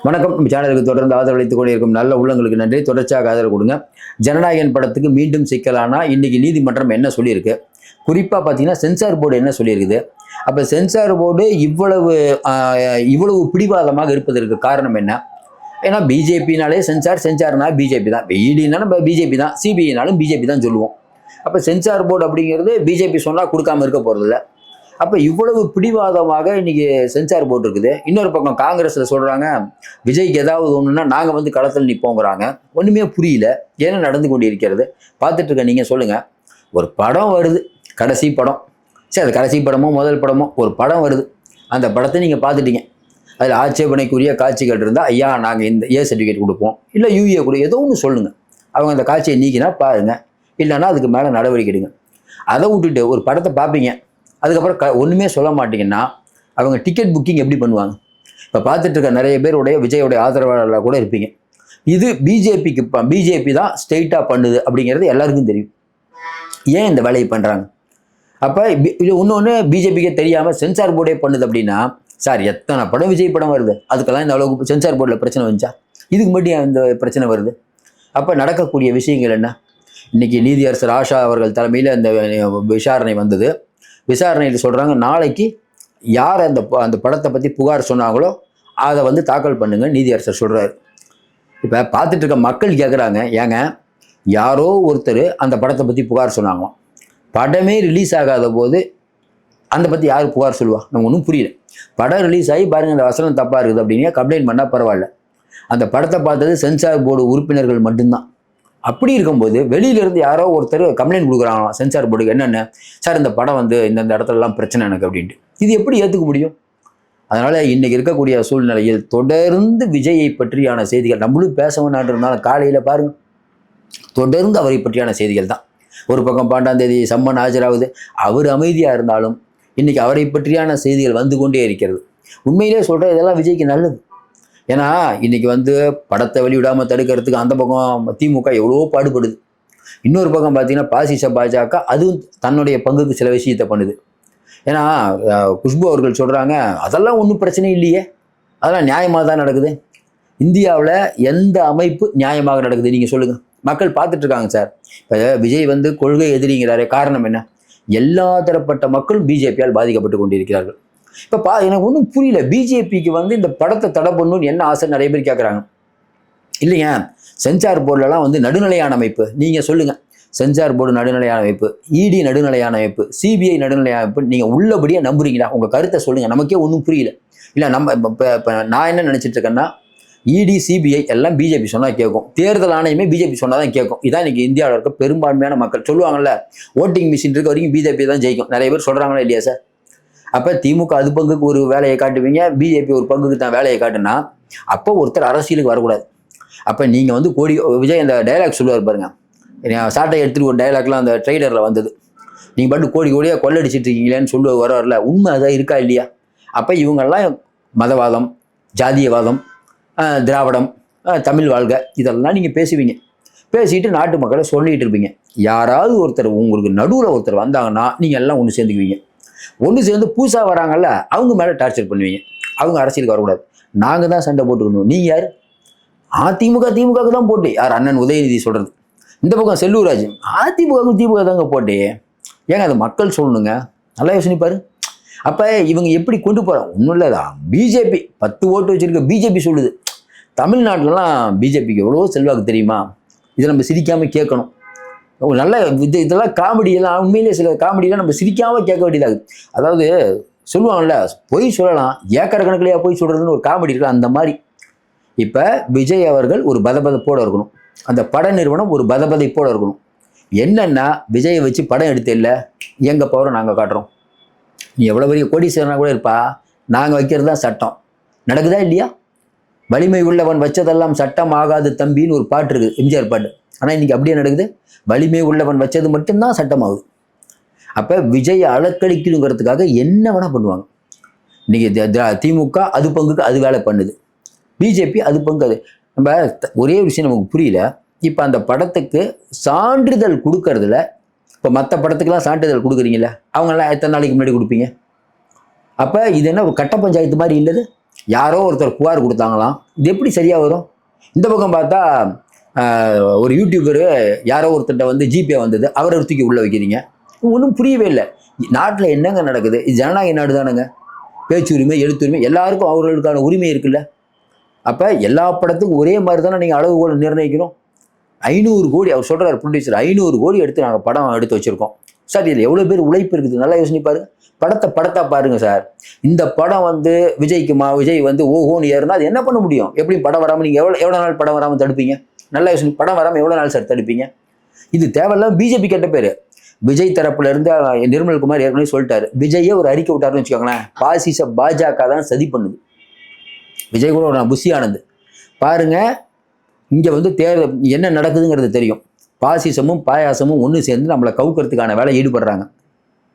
வணக்கம். நம்ம சேனலுக்கு தொடர்ந்து ஆதரவளித்துக் கொண்டிருக்கும் நல்ல உள்ளங்களுக்கு நன்றி. தொடர்ச்சியாக ஆதரவு கொடுங்க. ஜனநாயகன் படத்துக்கு மீண்டும் சிக்கலானா இன்னைக்கு நீதிமன்றம் என்ன சொல்லியிருக்கு, குறிப்பாக பார்த்தீங்கன்னா சென்சார் போர்டு என்ன சொல்லியிருக்குது. அப்போ சென்சார் போர்டு இவ்வளவு பிடிவாதமாக இருப்பதற்கு காரணம் என்ன? ஏன்னா பிஜேபினாலே சென்சார்னா பிஜேபி தான், இடினாலும் நம்ம பிஜேபி தான், சிபிஐனாலும் பிஜேபி தான் சொல்லுவோம். அப்போ சென்சார் போர்டு அப்படிங்கிறது பிஜேபி சொன்னால் கொடுக்காம இருக்க போகிறதில்ல. அப்போ இவ்வளவு பிடிவாதமாக இன்னைக்கு சென்சார் போர்டு இருக்குது. இன்னொரு பக்கம் காங்கிரஸ்ல சொல்றாங்க விஜய்க்கு ஏதாவது ஒண்ணுன்னா நாங்க வந்து களத்தில் நிற்போங்கிறாங்க. ஒண்ணுமே புரியல, என்ன நடந்து கொண்டு இருக்கிறது பார்த்துட்டு இருக்க. நீங்க சொல்லுங்க, ஒரு படம் வருது, கடைசி படம், சரி அது கடைசி படமோ முதல் படமோ ஒரு படம் வருது, அந்த படத்தை நீங்க பார்த்துட்டீங்க, அதில் ஆட்சேபனைக்குரிய காட்சிகள் இருந்தால் ஐயா நாங்கள் இந்த சர்டிஃபிகேட் கொடுப்போம், இல்லை யூஏ கொடு, ஏதோ ஒன்று சொல்லுங்க. அவங்க அந்த காட்சியை நீக்கினா பாருங்க, இல்லைன்னா அதுக்கு மேலே நடவடிக்கை எடுங்க. அதை விட்டுட்டு ஒரு படத்தை பார்ப்பீங்க, அதுக்கப்புறம் ஒன்றுமே சொல்ல மாட்டீங்கன்னா அவங்க டிக்கெட் புக்கிங் எப்படி பண்ணுவாங்க? இப்போ பார்த்துட்டு இருக்க நிறைய பேருடைய விஜயோடைய ஆதரவாளர்களாக கூட இருப்பீங்க. இது பிஜேபி தான் ஸ்ட்ரெயிட்டாக பண்ணுது அப்படிங்கிறது எல்லாருக்கும் தெரியும். ஏன் இந்த வேலையை பண்ணுறாங்க? அப்போ இது இன்னொன்று பிஜேபிக்கே தெரியாமல் சென்சார் போர்டே பண்ணுது அப்படின்னா, சார் எத்தனை படம் விஜய் படம் வருது, அதுக்கெல்லாம் இந்த அளவுக்கு சென்சார் போர்டில் பிரச்சனை வந்துச்சா? இதுக்கு மட்டும் இந்த பிரச்சனை வருது. அப்போ நடக்கக்கூடிய விஷயங்கள் என்ன? இன்னைக்கு நீதியரசர் ஆஷா அவர்கள் தலைமையில் இந்த விசாரணை வந்தது. விசாரணையில் சொல்கிறாங்க, நாளைக்கு யார் அந்த படத்தை பற்றி புகார் சொன்னாங்களோ அதை வந்து தாக்கல் பண்ணுங்க நீதியரசர் சொல்கிறாரு. இப்போ பார்த்துட்டு இருக்க மக்கள் கேட்குறாங்க, ஏங்க யாரோ ஒருத்தர் அந்த படத்தை பற்றி புகார் சொன்னாங்களாம், படமே ரிலீஸ் ஆகாத போது அந்த பற்றி யார் புகார் சொல்லுவா? நம்ம ஒன்றும் புரியல. படம் ரிலீஸ் ஆகி பாருங்கள் அந்த வசனம் தப்பாக இருக்குது அப்படின்னு கம்ப்ளைண்ட் பண்ணால் பரவாயில்ல, அந்த படத்தை பார்த்தது சென்சார் போர்டு உறுப்பினர்கள் மட்டும்தான். அப்படி இருக்கும்போது வெளியிலேருந்து யாரோ ஒருத்தர் கம்ப்ளைண்ட் கொடுக்குறாங்களாம் சென்சார் போர்டுக்கு, என்னென்ன சார் இந்த படம் வந்து இந்த இடத்துலலாம் பிரச்சனை எனக்கு அப்படின்ட்டு. இது எப்படி ஏற்றுக்க முடியும்? அதனால் இன்றைக்கி இருக்கக்கூடிய சூழ்நிலையில் தொடர்ந்து விஜயை பற்றியான செய்திகள், நம்மளும் பேச இருந்தாலும் காலையில் பாருங்கள் தொடர்ந்து அவரை பற்றியான செய்திகள் தான். ஒரு பக்கம் 12ஆம் சம்மன் ஆஜராகுது, அவர் அமைதியாக இருந்தாலும் இன்றைக்கி அவரை பற்றியான செய்திகள் வந்து கொண்டே இருக்கிறது. உண்மையிலே சொல்கிற இதெல்லாம் விஜய்க்கு நல்லது. ஏன்னா இன்னைக்கு வந்து படத்தை வெளியிடாமல் தடுக்கிறதுக்கு அந்த பக்கம் திமுக எவ்வளோ பாடுபடுது. இன்னொரு பக்கம் பார்த்தீங்கன்னா பாஜக அதுவும் தன்னுடைய பங்குக்கு சில விஷயத்தை பண்ணுது. ஏன்னா குஷ்பு அவர்கள் சொல்கிறாங்க, அதெல்லாம் ஒன்றும் பிரச்சனை இல்லையே, அதெல்லாம் நியாயமாக தான் நடக்குது. இந்தியாவில் எந்த அமைப்பு நியாயமாக நடக்குது நீங்கள் சொல்லுங்கள்? மக்கள் பார்த்துட்டு இருக்காங்க சார். இப்போ விஜய் வந்து கொள்கை எதிரிங்கிறாரே, காரணம் என்ன? எல்லா தரப்பட்ட மக்களும் பிஜேபியால் பாதிக்கப்பட்டு கொண்டிருக்கிறார்கள். இப்போ எனக்கு ஒன்றும் புரியல, பிஜேபிக்கு வந்து இந்த படத்தை தடை பண்ணணும்னு என்ன ஆசை நிறைய பேர் கேட்குறாங்க. இல்லைங்க, சென்சார் போர்டுலலாம் வந்து நடுநிலையான அமைப்பு, நீங்கள் சொல்லுங்கள், சென்சார் போர்டு நடுநிலையான அமைப்பு, இடி நடுநிலையான அமைப்பு, சிபிஐ நடுநிலையான அமைப்பு, நீங்கள் உள்ளபடியே நம்புறீங்களா? உங்கள் கருத்தை சொல்லுங்கள். நமக்கே ஒன்றும் புரியல. இல்லை நம்ம இப்போ நான் என்ன நினச்சிட்டு இருக்கேன்னா, இடி சிபிஐ எல்லாம் பிஜேபி சொன்னால் கேட்கும், தேர்தல் ஆணையமே பிஜேபி சொன்னால் தான் கேட்கும். இதான் இன்றைக்கி இந்தியாவில் இருக்க பெரும்பான்மையான மக்கள் சொல்லுவாங்கல்ல, ஓட்டிங் மிஷின் இருக்க வரைக்கும் பிஜேபி தான் ஜெயிக்கும். நிறைய பேர் சொல்கிறாங்களா இல்லையா சார்? அப்போ திமுக அது பங்குக்கு ஒரு வேலையை காட்டுவீங்க, பிஜேபி ஒரு பங்குக்கு தான் வேலையை காட்டுனா அப்போ ஒருத்தர் அரசியலுக்கு வரக்கூடாது. அப்போ நீங்கள் வந்து விஜய் அந்த டைலாக் சொல்லுவார் பாருங்க, சாட்டை எடுத்துகிட்டு ஒரு டைலாக்லாம் அந்த ட்ரெய்லரில் வந்தது, நீங்கள் பாட்டு கோடியாக கொள்ளடிச்சிட்டு இருக்கீங்களேன்னு சொல்லுவார், வரல உண்மை அதான் இருக்கா இல்லையா? அப்போ இவங்கெல்லாம் மதவாதம், ஜாதியவாதம், திராவிடம், தமிழ் வாழ்க இதெல்லாம் நீங்கள் பேசுவீங்க. பேசிட்டு நாட்டு மக்களை சொல்லிகிட்டு இருப்பீங்க. யாராவது ஒருத்தர் உங்களுக்கு நடுவில் ஒருத்தர் வந்தாங்கன்னா நீங்கள் எல்லாம் ஒன்று சேர்ந்துக்குவீங்க. ஒன்று சேர்ந்து பூசா வராங்கல்ல, அவங்க மேலே டார்ச்சர் பண்ணுவீங்க. அவங்க அரசியலுக்கு வரக்கூடாது, நாங்கள் தான் சண்டை போட்டுக்கணும். நீங்கள் யார்? திமுகவுக்கு தான் போட்டு, யார் அண்ணன் உதயநிதி சொல்கிறது. இந்த பக்கம் செல்லூராஜ் திமுக தாங்க போட்டு. ஏங்க அது மக்கள் சொல்லணுங்க, நல்லா யோசனைப்பாரு. அப்போ இவங்க எப்படி கொண்டு போகிறாங்க? ஒன்றும் இல்லைதான், பிஜேபி 10 ஓட்டு வச்சுருக்க பிஜேபி சொல்லுது. தமிழ்நாட்டிலலாம் பிஜேபிக்கு எவ்வளோ செல்வாக்கு தெரியுமா? இதை நம்ம சிரிக்காமல் கேட்கணும். நல்ல இதெல்லாம் காமெடியெல்லாம், உண்மையிலே சில காமெடியெல்லாம் நம்ம சிரிக்காமல் கேட்க வேண்டியதாகுது. அதாவது சொல்லுவாங்கல்ல, பொய் சொல்லலாம், ஏக்கர் கணக்கிலேயே பொய் சொல்கிறதுன்னு ஒரு காமெடி இருக்குது, அந்த மாதிரி. இப்போ விஜய் அவர்கள் ஒரு பதபதப்போடு இருக்கணும், அந்த பட நிறுவனம் ஒரு பதபதைப்போடு இருக்கணும். என்னென்னா விஜயை வச்சு படம் எடுத்து இல்லை, எங்கள் பவரை நாங்கள் காட்டுறோம், நீ எவ்வளோ பெரிய கோடீஸ்வரனாக கூட இருப்பா, நாங்கள் வைக்கிறது தான் சட்டம். நடக்குதா இல்லையா? வலிமை உள்ளவன் வச்சதெல்லாம் சட்டம் ஆகாது தம்பின்னு ஒரு பாட்டு இருக்குது, எம்ஜிஆர் பாட்டு. ஆனால் இன்றைக்கி அப்படியே நடக்குது, வலிமை உள்ளவன் வச்சது மட்டும்தான் சட்டமாகுது. அப்போ விஜயை அலக்களிக்கணுங்கிறதுக்காக என்ன வேணால் பண்ணுவாங்க. இன்றைக்கி திமுக அது பங்குக்கு அது வேலை பண்ணுது, பிஜேபி அது பங்கு அது. நம்ம ஒரே விஷயம் நமக்கு புரியல. இப்போ அந்த படத்துக்கு சான்றிதழ் கொடுக்கறதுல, இப்போ மற்ற படத்துக்கெல்லாம் சான்றிதழ் கொடுக்குறீங்கள, அவங்கெல்லாம் எத்தனை நாளைக்கு முன்னாடி கொடுப்பீங்க? அப்போ இது என்ன ஒரு கட்ட பஞ்சாயத்து மாதிரி இல்லது? யாரோ ஒருத்தர் புகார் கொடுத்தாங்களாம். இது எப்படி சரியாக வரும்? இந்த பக்கம் பார்த்தா ஒரு யூடியூபரு யாரோ ஒருத்தர்கிட்ட வந்து ஜிபே வந்தது, அவரை தூக்கி உள்ளே வைக்கிறீங்க. ஒன்றும் புரியவே இல்லை. நாட்டில் என்னங்க நடக்குது? இது ஜனநாயக நாடு தானுங்க. பேச்சு உரிமை, எழுத்துரிமை எல்லாருக்கும் அவர்களுக்கான உரிமை இருக்குல்ல. அப்போ எல்லா படத்துக்கும் ஒரே மாதிரி தானே நீங்கள் அளவுகோல் நிர்ணயிக்கணும். 500 கோடி அவர் சொல்கிறார் ப்ரொடியூசர், 500 கோடி எடுத்து நாங்கள் படம் எடுத்து வச்சுருக்கோம் சார். இதில் எவ்வளோ பேர் உழைப்பு இருக்குது நல்லா யோசனை பாருங்க. படத்தை பாருங்க சார். இந்த படம் வந்து விஜய் வந்து ஓஹோன்னு ஏறுனா அது என்ன பண்ண முடியும்? எப்படி படம் வராமல் நீங்கள் எவ்வளோ நாள் படம் வராமல் தடுப்பீங்க? நல்லா யோசனை. படம் வராமல் எவ்வளோ நாள் சார் தடுப்பீங்க? இது தேவையில்லாம் பிஜேபி கெட்ட பேர். விஜய் தரப்புல இருந்து நிர்மல்குமார் ஏற்கனவே சொல்லிட்டாரு. விஜயே ஒரு அறிக்கை விட்டாருன்னு வச்சுக்கோங்களேன், பாசிச பாஜக தான் சதி பண்ணுது. விஜய் கூட நான் புஷி ஆனது பாருங்க. இங்கே வந்து தேர்தல் என்ன நடக்குதுங்கிறது தெரியும். பாசிசமும் பாயாசமும் ஒன்று சேர்ந்து நம்மளை கவுக்கிறதுக்கான வேலை ஈடுபடுறாங்க.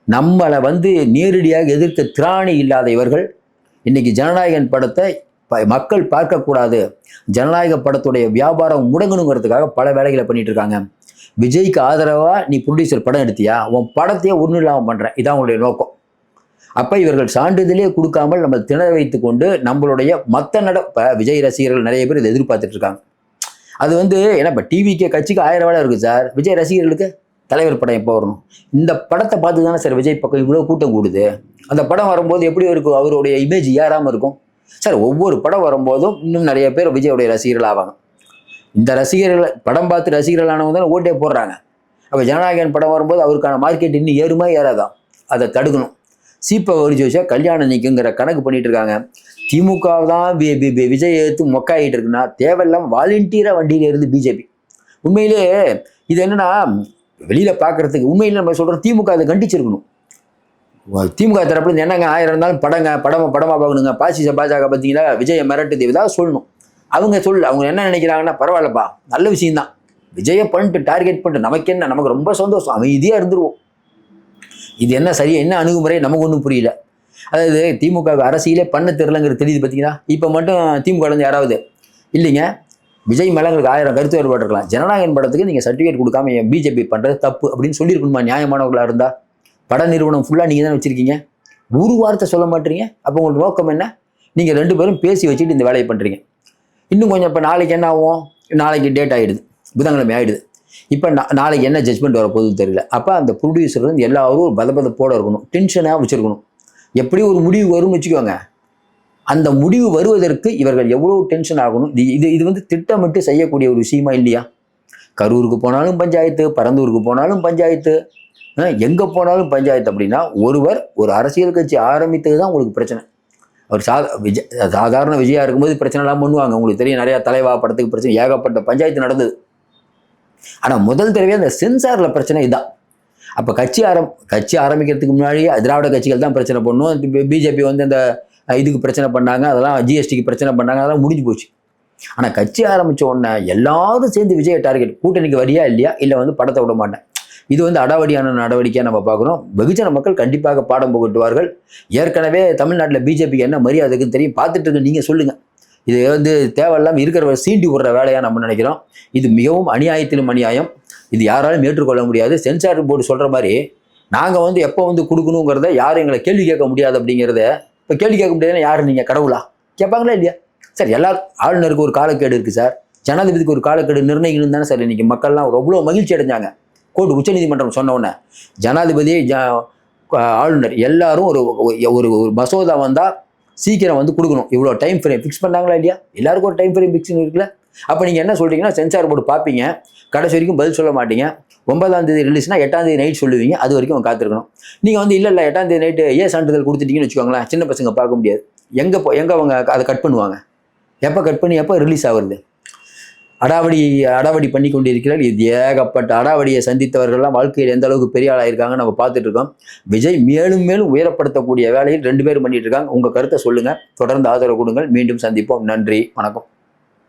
நம்மளை வந்து நேரடியாக எதிர்க்க திராணி இல்லாத இவர்கள் இன்னைக்கு ஜனநாயகன் படத்தை மக்கள் பார்க்கக்கூடாது, ஜனநாயக படத்துடைய வியாபாரம் முடங்கணுங்கிறதுக்காக பல வேலைகளை பண்ணிட்டு இருக்காங்க. விஜய்க்கு ஆதரவாக நீ ப்ரொடியூசர் படம் எடுத்தியா, உன் படத்தையே ஒன்றும் இல்லாமல் பண்ணுறேன், இதான் உங்களுடைய நோக்கம். அப்போ இவர்கள் சான்றிதழே கொடுக்காமல் நம்ம திணற வைத்து கொண்டு நம்மளுடைய மற்ற விஜய் ரசிகர்கள் நிறைய பேர் இதை எதிர்பார்த்துட்டு இருக்காங்க. அது வந்து ஏன்னா இப்போ டிவிக்கே கட்சிக்கு 1000 வேலை இருக்குது சார். விஜய் ரசிகர்களுக்கு தலைவர் படம் எப்போ வரணும்? இந்த படத்தை பார்த்து தானே சார் விஜய் பக்கம் இவ்வளோ கூட்டம் கூடுது. அந்த படம் வரும்போது எப்படி இருக்கும்? அவருடைய இமேஜ் ஏறாமல் இருக்கும் சார். ஒவ்வொரு படம் வரும்போதும் இன்னும் நிறைய பேர் விஜயோடைய ரசிகர்கள் ஆவாங்க. இந்த ரசிகர்கள் படம் பார்த்து ரசிகர்களானவங்க தான் ஓட்டே போடுறாங்க. அப்போ ஜனநாயகன் படம் வரும்போது அவருக்கான மார்க்கெட் இன்னும் ஏறுமா ஏறாதான்? அதை தடுக்கணும். சீப்பை ஒழிச்சு வச்சா கல்யாணம் நிற்குங்கிற கணக்கு பண்ணிட்டு இருக்காங்க. திமுக தான் விஜய் எடுத்து மொக்காயிட்டு இருக்குன்னா தேவையில்லாம வாலண்டியராக வண்டியில இருந்து பிஜேபி. உண்மையிலே இது என்னன்னா வெளியில பார்க்கறதுக்கு உண்மையில நம்ம சொல்றோம் திமுக அதை கண்டிச்சிருக்கணும். திமுக தரப்புல என்னங்க 1000 இருந்தாலும் படமா பார்க்கணுங்க. பாசிச பாஜக பார்த்தீங்களா விஜயை மிரட்டுது ஏதாவது சொல்லணும். அவங்க அவங்க என்ன நினைக்கிறாங்கன்னா பரவாயில்லப்பா நல்ல விஷயம்தான், விஜயை பண்ணிட்டு டார்கெட் பண்ணிட்டு நமக்கு என்ன, நமக்கு ரொம்ப சந்தோஷம், அமைதியாக இருந்துருவோம். இது என்ன சரியா என்ன அணுகுமுறை நமக்கு ஒன்றும் புரியல. அதாவது திமுக அரசியலே பண்ண தெரிலங்கிறது தெரியுது பார்த்தீங்களா. இப்போ மட்டும் திமுக வந்து யாராவது இல்லைங்க விஜய் மேலே எங்களுக்கு 1000 கருத்து வேறுபாடு இருக்கலாம், ஜனநாயகன் படத்துக்கு நீங்கள் சர்டிஃபிகேட் கொடுக்காம பிஜேபி பண்ணுறது தப்பு அப்படின்னு சொல்லியிருக்கணுமா? நியாயமானவர்களாக இருந்தால் பட நிறுவனம் ஃபுல்லாக நீங்கள் தான் வச்சுருக்கீங்க, ஒரு வார்த்தை சொல்ல மாட்டீங்க. அப்போ உங்களுக்கு நோக்கம் என்ன? நீங்கள் 2 பேரும் பேசி வச்சுட்டு இந்த வேலையை பண்ணுறீங்க. இன்னும் கொஞ்சம் இப்போ நாளைக்கு என்ன ஆகும்? நாளைக்கு டேட் ஆகிடுது, புதன்கிழமை ஆகிடுது. இப்போ நாளைக்கு என்ன ஜட்மெண்ட் வரப்போகுதுன்னு தெரியல. அப்போ அந்த ப்ரொடியூசர் வந்து எல்லாரும் ஒரு பதப்பதப்போடு இருக்கணும், டென்ஷனாக வச்சுருக்கணும். எப்படி ஒரு முடிவு வரும்னு வச்சுக்கோங்க. அந்த முடிவு வருவதற்கு இவர்கள் எவ்வளோ டென்ஷன் ஆகணும். இது வந்து திட்டமிட்டு செய்யக்கூடிய ஒரு விஷயமா இல்லையா? கரூருக்கு போனாலும் பஞ்சாயத்து, பரந்தூருக்கு போனாலும் பஞ்சாயத்து, எங்கே போனாலும் பஞ்சாயத்து. அப்படின்னா ஒருவர் ஒரு அரசியல் கட்சி ஆரம்பித்தது தான் உங்களுக்கு பிரச்சனை. அவர் சாதாரண விஜயா இருக்கும்போது பிரச்சனை எல்லாம் பண்ணுவாங்க. உங்களுக்கு தெரியும், நிறையா தலைவா படத்துக்கு பிரச்சனை, ஏகப்பட்ட பஞ்சாயத்து நடந்தது. ஆனால் முதல் தடவையாக அந்த சென்சாரில் பிரச்சனை இதுதான். அப்போ கட்சி ஆரம்பிக்கிறதுக்கு முன்னாடியே திராவிட கட்சிகள் தான் பிரச்சனை பண்ணும். பிஜேபி வந்து அந்த இதுக்கு பிரச்சனை பண்ணாங்க, அதெல்லாம் ஜிஎஸ்டிக்கு பிரச்சனை பண்ணாங்க, அதெல்லாம் முடிஞ்சு போச்சு. ஆனால் கட்சி ஆரம்பித்த உடனே எல்லாரும் சேர்ந்து விஜய் டார்கெட், கூட்டணிக்கு வரியா இல்லையா, இல்லை வந்து படத்தை விட மாட்டேன். இது வந்து அடாவடியான நடவடிக்கையாக நம்ம பார்க்குறோம். வெகுஜன மக்கள் கண்டிப்பாக பாடம் புகட்டுவார்கள். ஏற்கனவே தமிழ்நாட்டில் பிஜேபிக்கு என்ன மரியாதைக்குன்னு தெரியும், பார்த்துட்டு இருக்கு. நீங்கள் சொல்லுங்கள், இது வந்து தேவையில்லாமல் இருக்கிற சீண்டி விடுற வேலையாக நம்ம நினைக்கிறோம். இது மிகவும் அநியாயத்திலும் அநியாயம். இது யாராலும் ஏற்றுக்கொள்ள முடியாது. சென்சார் போர்டு சொல்கிற மாதிரி நாங்கள் வந்து எப்போ வந்து கொடுக்கணுங்கிறத யாரும் எங்களை கேள்வி கேட்க முடியாது. அப்படிங்கிறத இப்போ கேள்வி கேட்க முடியாதுன்னா யார் நீங்கள் கடவுளா கேட்பாங்களா இல்லையா? சார் எல்லாரும் ஆளுநருக்கு ஒரு காலக்கேடு இருக்குது சார், ஜனாதிபதிக்கு ஒரு காலக்கேடு நிர்ணயிக்கணும் தானே சார். இன்றைக்கி மக்கள்லாம் எவ்வளோ மகிழ்ச்சி அடைஞ்சாங்க கோர்ட்டு உச்சநீதிமன்றம் சொன்ன உடனே. ஜனாதிபதி ஆளுநர் எல்லாரும் ஒரு மசோதா வந்தால் சீக்கிரம் வந்து கொடுக்கணும், இவ்வளோ டைம் ஃப்ரேம் ஃபிக்ஸ் பண்ணாங்களா இல்லையா? எல்லாருக்கும் ஒரு டைம் ஃப்ரேம் ஃபிக்ஸ் இருக்குல்ல. அப்போ நீங்கள் என்ன சொல்கிறீங்கன்னா சென்சார் போர்டு பார்ப்பீங்க, கடைசி வரைக்கும் பதில் சொல்ல மாட்டீங்க. 9ஆம் தேதி ரிலீஸ்னா 8ஆம் தேதி நைட் சொல்லுவீங்க, அது வரைக்கும் அவங்க காத்திருக்கணும். நீங்கள் வந்து இல்லை 8ஆம் தேதி நைட்டு சான்றிதழ் கொடுத்துட்டீங்கன்னு வச்சுக்கோங்களேன், சின்ன பசங்க பார்க்க முடியாது. எங்கே அவங்க அதை கட் பண்ணுவாங்க? எப்போ கட் பண்ணி எப்போ ரிலீஸ் ஆகுறது? அடாவடி பண்ணி கொண்டிருக்கிறார். இது ஏகப்பட்ட அடாவடியை சந்தித்தவர்கள்லாம் வாழ்க்கையில் எந்த அளவுக்கு பெரிய ஆளாயிருக்காங்க நம்ம பார்த்துட்டு இருக்கோம். விஜய் மேலும் மேலும் உயரப்படுத்தக்கூடிய வேலையில் 2 பேரும் பண்ணிட்டு இருக்காங்க. உங்கள் கருத்தை சொல்லுங்கள், தொடர்ந்து ஆதரவு கொடுங்கள். மீண்டும் சந்திப்போம். நன்றி, வணக்கம்.